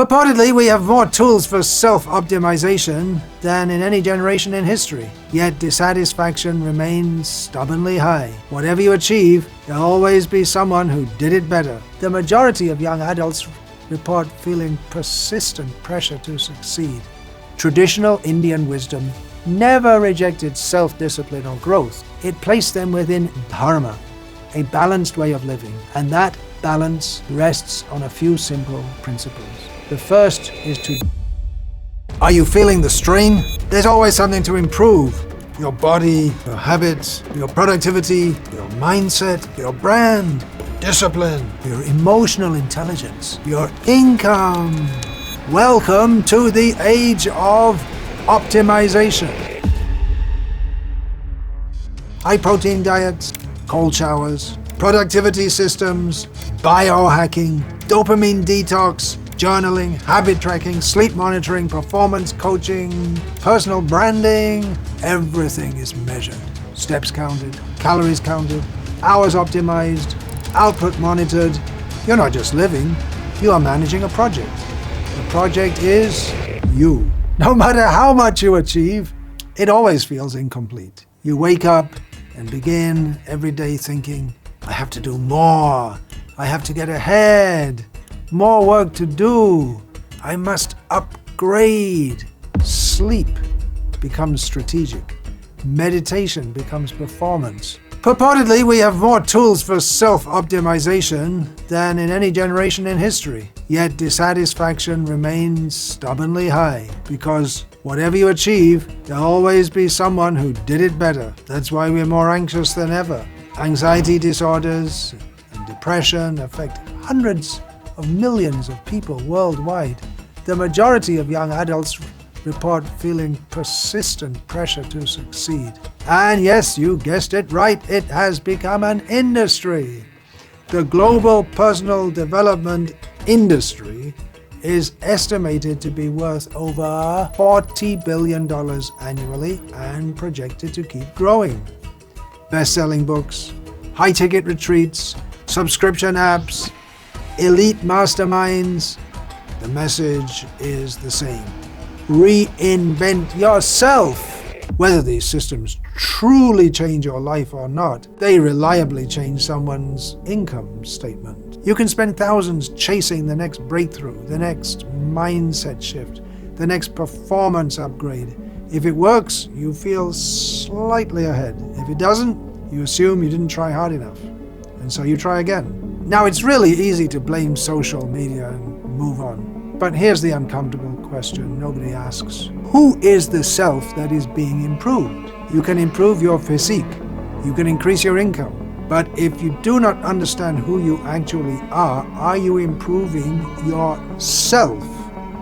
Purportedly, we have more tools for self-optimization than in any generation in history. Yet dissatisfaction remains stubbornly high. Whatever you achieve, there'll always be someone who did it better. The majority of young adults report feeling persistent pressure to succeed. Traditional Indian wisdom never rejected self-discipline or growth. It placed them within dharma, a balanced way of living, and that balance rests on a few simple principles. The first is to... Are you feeling the strain? There's always something to improve. Your body, your habits, your productivity, your mindset, your brand, discipline, your emotional intelligence, your income. Welcome to the age of optimization. High-protein diets, cold showers, productivity systems, biohacking, dopamine detox, journaling, habit tracking, sleep monitoring, performance coaching, personal branding. Everything is measured. Steps counted, calories counted, hours optimized, output monitored. You're not just living, you are managing a project. The project is you. No matter how much you achieve, it always feels incomplete. You wake up and begin every day thinking, I have to do more. I have to get ahead. More work to do. I must upgrade. Sleep becomes strategic. Meditation becomes performance. Purportedly, we have more tools for self-optimization than in any generation in history. Yet dissatisfaction remains stubbornly high because whatever you achieve, there'll always be someone who did it better. That's why we're more anxious than ever. Anxiety disorders and depression affect hundreds of millions of people worldwide. The majority of young adults report feeling persistent pressure to succeed. And yes, you guessed it right, it has become an industry. The global personal development industry is estimated to be worth over $40 billion annually and projected to keep growing. Best-selling books, high-ticket retreats, subscription apps, elite masterminds. The message is the same. Reinvent yourself. Whether these systems truly change your life or not, they reliably change someone's income statement. You can spend thousands chasing the next breakthrough, the next mindset shift, the next performance upgrade. If it works, you feel slightly ahead. If it doesn't, you assume you didn't try hard enough. And so you try again. Now, it's really easy to blame social media and move on. But here's the uncomfortable question nobody asks. Who is the self that is being improved? You can improve your physique. You can increase your income. But if you do not understand who you actually are you improving yourself?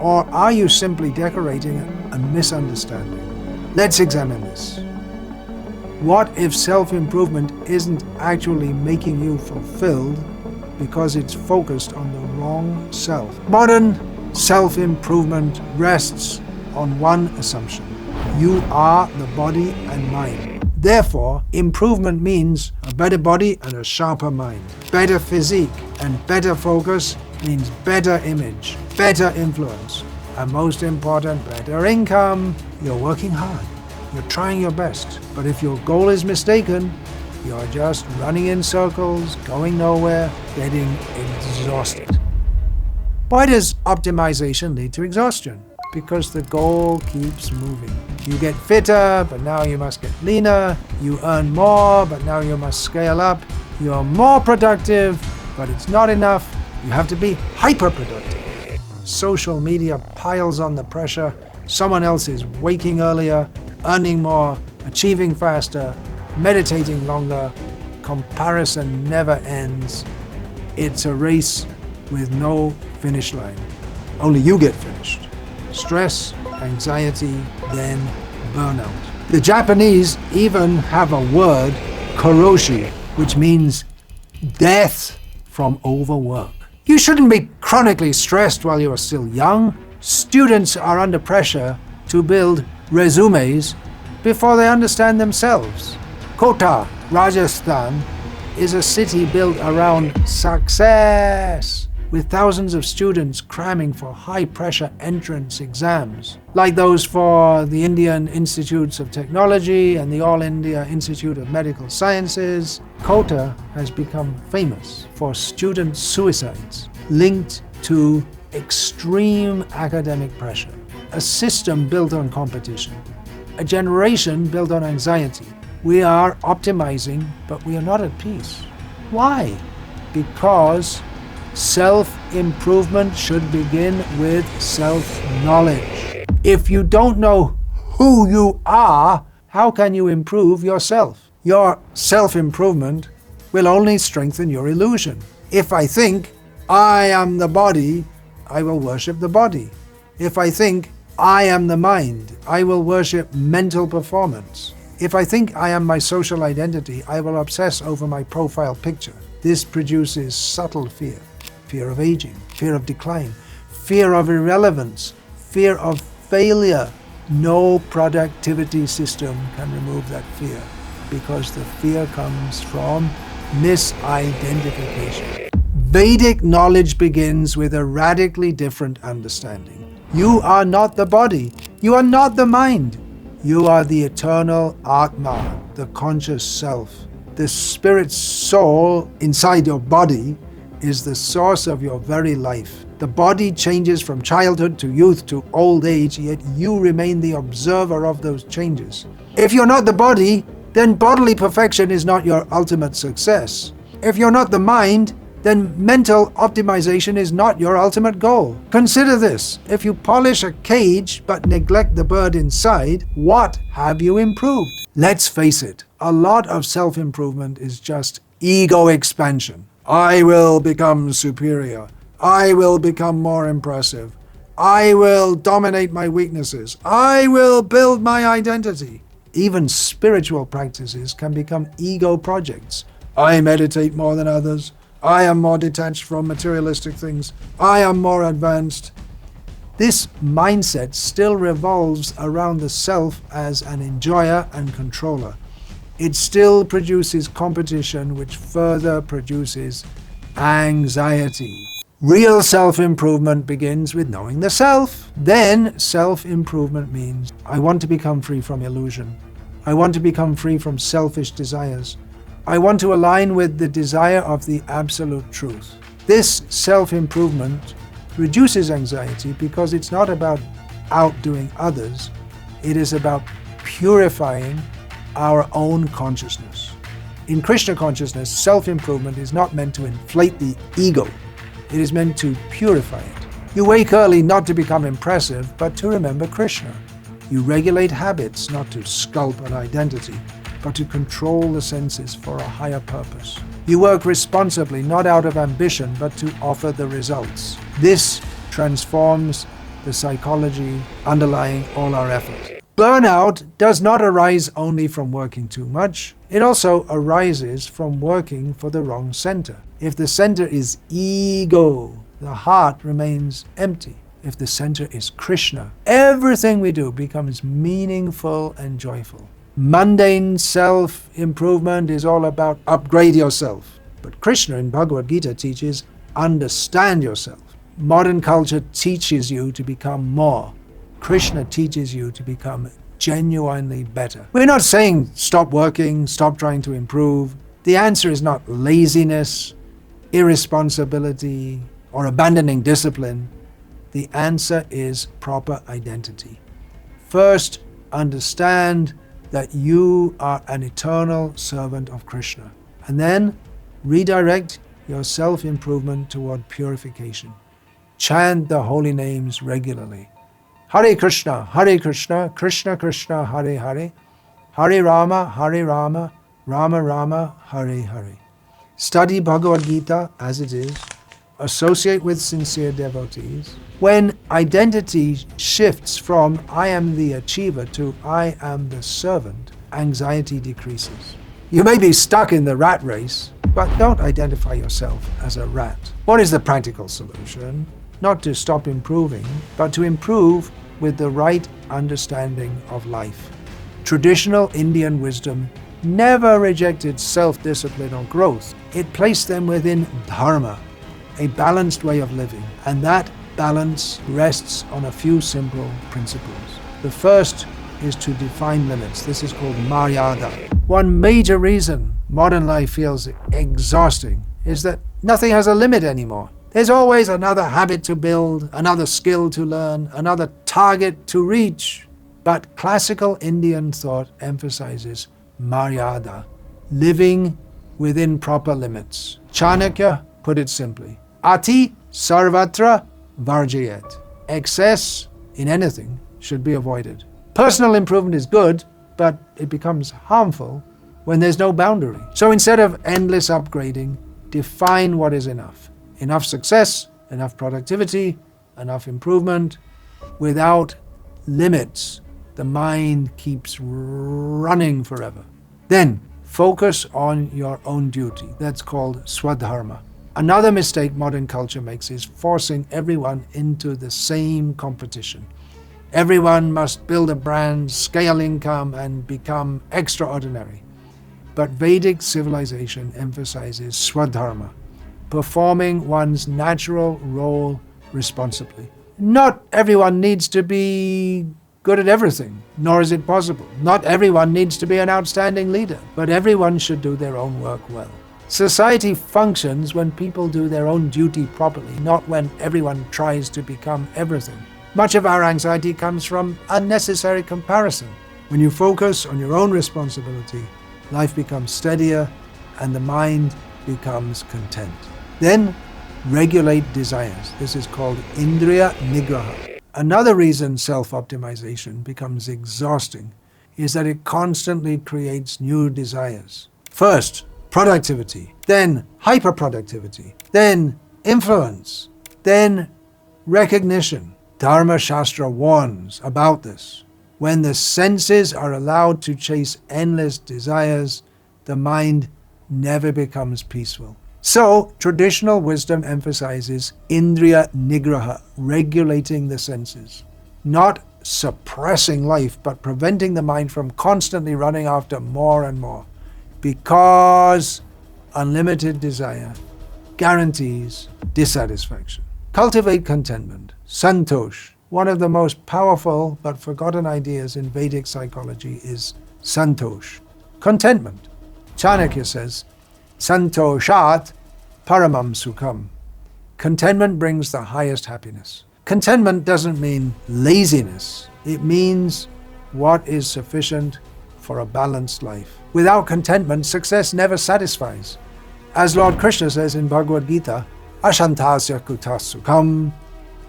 Or are you simply decorating a misunderstanding? Let's examine this. What if self-improvement isn't actually making you fulfilled because it's focused on the wrong self? Modern self-improvement rests on one assumption. You are the body and mind. Therefore, improvement means a better body and a sharper mind. Better physique and better focus means better image, better influence, and most important, better income. You're working hard. You're trying your best. But if your goal is mistaken, you're just running in circles, going nowhere, getting exhausted. Why does optimization lead to exhaustion? Because the goal keeps moving. You get fitter, but now you must get leaner. You earn more, but now you must scale up. You're more productive, but it's not enough. You have to be hyper-productive. Social media piles on the pressure. Someone else is waking earlier, earning more, achieving faster, meditating longer. Comparison never ends. It's a race with no finish line. Only you get finished. Stress, anxiety, then burnout. The Japanese even have a word, koroshi, which means death from overwork. You shouldn't be chronically stressed while you are still young. Students are under pressure to build resumes before they understand themselves. Kota, Rajasthan, is a city built around success. with thousands of students cramming for high-pressure entrance exams, like those for the Indian Institutes of Technology and the All India Institute of Medical Sciences, Kota has become famous for student suicides linked to extreme academic pressure, a system built on competition, a generation built on anxiety. We are optimizing, but we are not at peace. Why? Because self-improvement should begin with self-knowledge. If you don't know who you are, how can you improve yourself? Your self-improvement will only strengthen your illusion. If I think I am the body, I will worship the body. If I think I am the mind, I will worship mental performance. If I think I am my social identity, I will obsess over my profile picture. This produces subtle fear. Fear of aging, fear of decline, fear of irrelevance, fear of failure. No productivity system can remove that fear because the fear comes from misidentification. Vedic knowledge begins with a radically different understanding. You are not the body. You are not the mind. You are the eternal Atma, the conscious self. The spirit soul inside your body is the source of your very life. The body changes from childhood to youth to old age, yet you remain the observer of those changes. If you're not the body, then bodily perfection is not your ultimate success. If you're not the mind, then mental optimization is not your ultimate goal. Consider this. If you polish a cage but neglect the bird inside, what have you improved? Let's face it, a lot of self-improvement is just ego expansion. I will become superior. I will become more impressive. I will dominate my weaknesses. I will build my identity. Even spiritual practices can become ego projects. I meditate more than others. I am more detached from materialistic things. I am more advanced. This mindset still revolves around the self as an enjoyer and controller. It still produces competition, which further produces anxiety. Real self-improvement begins with knowing the self. Then self-improvement means I want to become free from illusion. I want to become free from selfish desires. I want to align with the desire of the absolute truth. This self-improvement reduces anxiety because it's not about outdoing others. It is about purifying our own consciousness. In Krishna consciousness, self-improvement is not meant to inflate the ego. It is meant to purify it. You wake early not to become impressive, but to remember Krishna. You regulate habits not to sculpt an identity, but to control the senses for a higher purpose. You work responsibly, not out of ambition, but to offer the results. This transforms the psychology underlying all our effort. Burnout does not arise only from working too much. It also arises from working for the wrong center. If the center is ego, the heart remains empty. If the center is Krishna, everything we do becomes meaningful and joyful. Mundane self-improvement is all about upgrade yourself. But Krishna in Bhagavad Gita teaches understand yourself. Modern culture teaches you to become more. Krishna teaches you to become genuinely better. We're not saying stop working, stop trying to improve. The answer is not laziness, irresponsibility, or abandoning discipline. The answer is proper identity. First, understand that you are an eternal servant of Krishna. And then redirect your self-improvement toward purification. Chant the holy names regularly. Hare Krishna, Krishna Krishna, Hare Hare, Hare Rama, Rama Rama, Hare Hare. Study Bhagavad Gita as it is. Associate with sincere devotees. When identity shifts from I am the achiever to I am the servant, anxiety decreases. You may be stuck in the rat race, but don't identify yourself as a rat. What is the practical solution? Not to stop improving, but to improve with the right understanding of life. Traditional Indian wisdom never rejected self-discipline or growth. It placed them within dharma, a balanced way of living, and that balance rests on a few simple principles. The first is to define limits. This is called Maryada. One major reason modern life feels exhausting is that nothing has a limit anymore. There's always another habit to build, another skill to learn, another target to reach. But classical Indian thought emphasizes Maryada, living within proper limits. Chanakya put it simply, Ati sarvatra varjayet. Excess in anything should be avoided. Personal improvement is good, but it becomes harmful when there's no boundary. So instead of endless upgrading, define what is enough. Enough success, enough productivity, enough improvement. Without limits, the mind keeps running forever. Then, focus on your own duty. That's called swadharma. Another mistake modern culture makes is forcing everyone into the same competition. Everyone must build a brand, scale income, and become extraordinary. But Vedic civilization emphasizes swadharma, performing one's natural role responsibly. Not everyone needs to be good at everything, nor is it possible. Not everyone needs to be an outstanding leader, but everyone should do their own work well. Society functions when people do their own duty properly, not when everyone tries to become everything. Much of our anxiety comes from unnecessary comparison. When you focus on your own responsibility, life becomes steadier and the mind becomes content. Then, regulate desires. This is called indriya nigraha. Another reason self-optimization becomes exhausting is that it constantly creates new desires. First, productivity, then hyperproductivity, then influence, then recognition. Dharma Shastra warns about this. When the senses are allowed to chase endless desires, the mind never becomes peaceful. So, traditional wisdom emphasizes indriya nigraha, regulating the senses. Not suppressing life, but preventing the mind from constantly running after more and more. Because unlimited desire guarantees dissatisfaction. Cultivate contentment. Santosh. One of the most powerful but forgotten ideas in Vedic psychology is santosh, contentment. Chanakya says, Santoshat paramam sukham. Contentment brings the highest happiness. Contentment doesn't mean laziness. It means what is sufficient for a balanced life. Without contentment, success never satisfies. As Lord Krishna says in Bhagavad Gita, Ashantasya kutas sukham.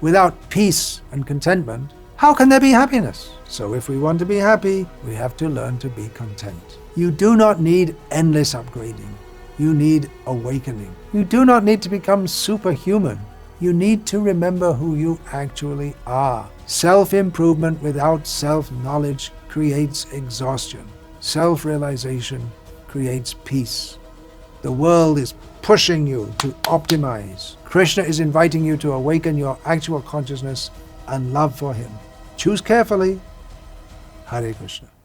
Without peace and contentment, how can there be happiness? So if we want to be happy, we have to learn to be content. You do not need endless upgrading. You need awakening. You do not need to become superhuman. You need to remember who you actually are. Self-improvement without self-knowledge creates exhaustion. Self-realization creates peace. The world is pushing you to optimize. Krishna is inviting you to awaken your actual consciousness and love for him. Choose carefully. Hare Krishna.